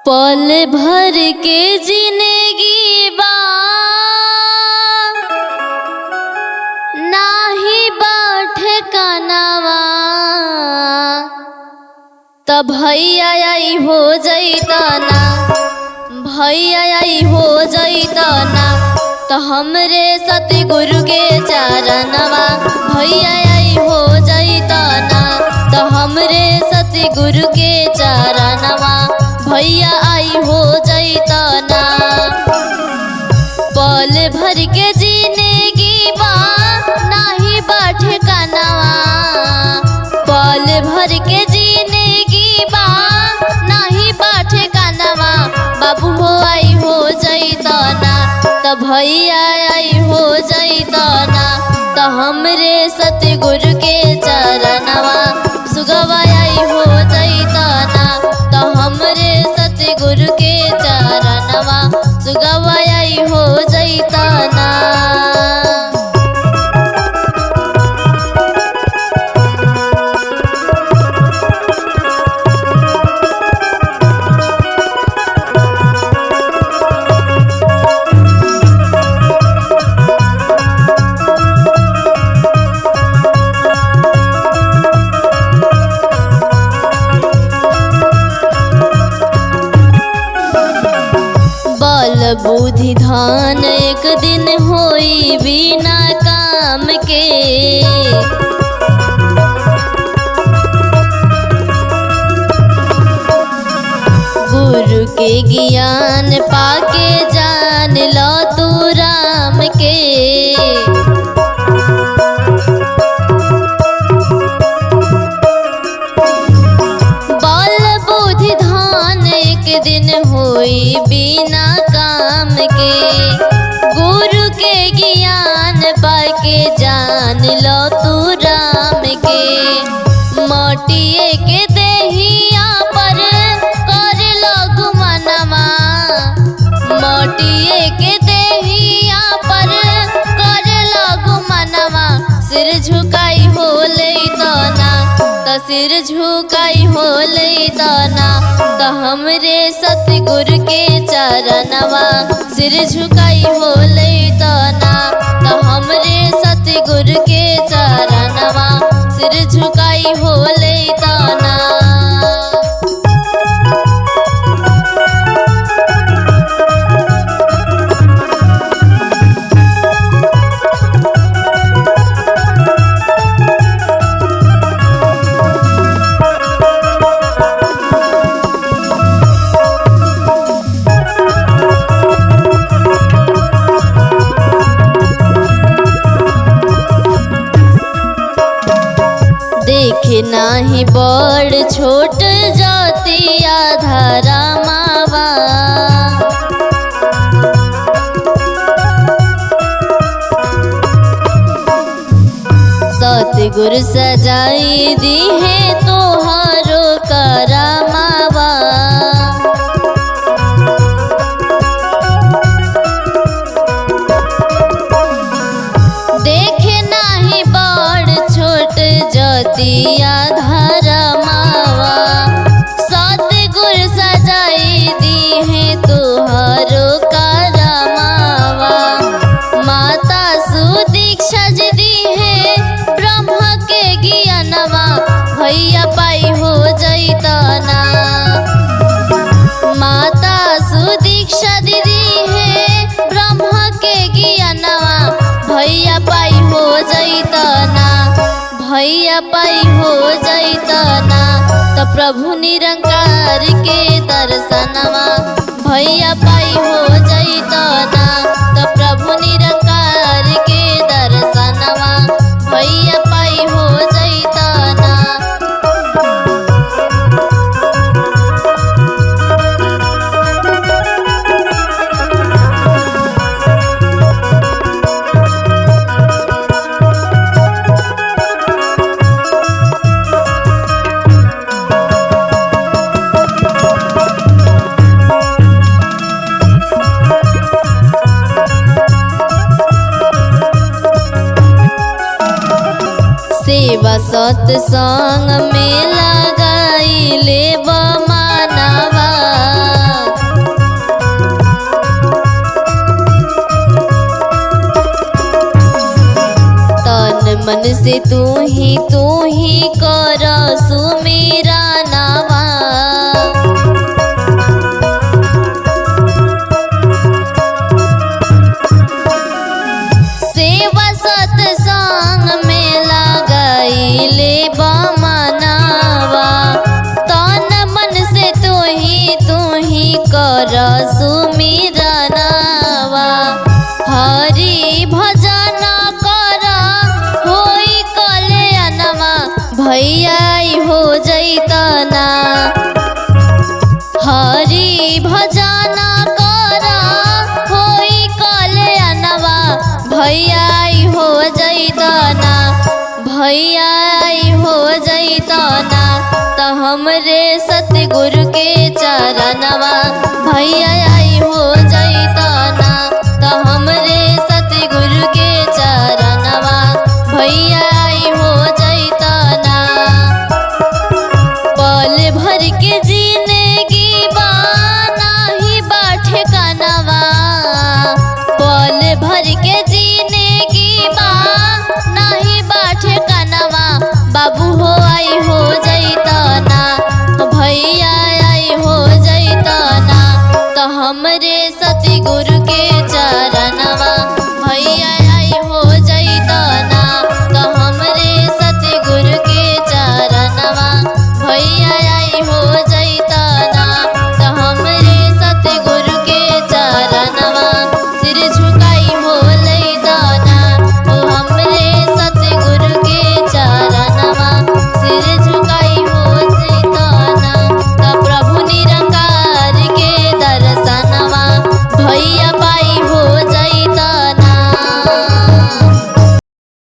पल भर के जिंदगी बा नाही बाट कनवा तब भैया आई हो जैतना भैया आई हो जैतना तो हमरे सतगुरु के चरणवा भैया आई हो जैतना तो हमरे सतगुरु के चरणवा भैया आई हो जैतना। पल भर के जिंदगी बा नाही बाट कनवा पल भर के जिंदगी बा नाही बाट कनवा बाबू हो आई हो जैतना तो भैया आई हो जैतना तो हमरे सतगुरु के चरणवा सुगवा आई हो जैतना तो हमरे सतगुरु के चरणवा सुगवा आई हो जैतना। बुद्धि धन एक दिन होई बिना काम के गुरु के ज्ञान पाके जान लो तू राम के बल बुद्धि धन एक दिन होई बिना के गुरु के ज्ञान पाके जान लो तू राम के मोटिए के देहिया पर कर लो गुमनमा मोटिए के देहिया पर कर लो गुमनमा सिर झुकाई हो लेतना तो सिर झुकाई हो लेतना तो हमरे सतगुरु के चरणवा सिर झुकाई हो लेतना तो हमरे सतगुरु के चरणवा सिर झुकाई हो लेतना। देखे नाही बड़ छोट जातिया धरा मावा सतगुरु सजाई दी है तोहारो करमावा देखे नाही बड़ छोट जतिया धरमावा सतगुरु सजाई दी है तोहारो करमावा माता सुदीक्षा दी है ब्रह्म के ज्ञानवा भैया पाई हो जैतना माता सुदीक्षा दीदी है ब्रह्म के ज्ञानवा भैया पाई हो जैतना भैया पाई हो जैतना तो प्रभु निरंकार के दर्शनवा भैया पाई हो जैतना तो प्रभु निरंकार के दर्शनवा भैया पाई हो जैतना। सेवा सत्संग में लगाई ले बमानवा मन से तू ही कर सुमेरा नावा। सेवा सत्संग में लगाइले बमनावा, तन मन से तू ही कर सुमेरा नावा। हरि भजन कर होई कल्याणवा, भैया हो जैतना। हरि भजन कर होई कल्याणवा, भैया हो जैतना। भैया हो जैतना त हमरे सतगुरु के चरणवा, भैया हो जैतना त हमरे सतगुरु के चरणवा, भैया हो जैतना। पल भर के जिंदगी बा नाही बा ठिकानवा, पल भर के जिंदगी बा नाही बा ठिकानवा। बाबू हो आई हो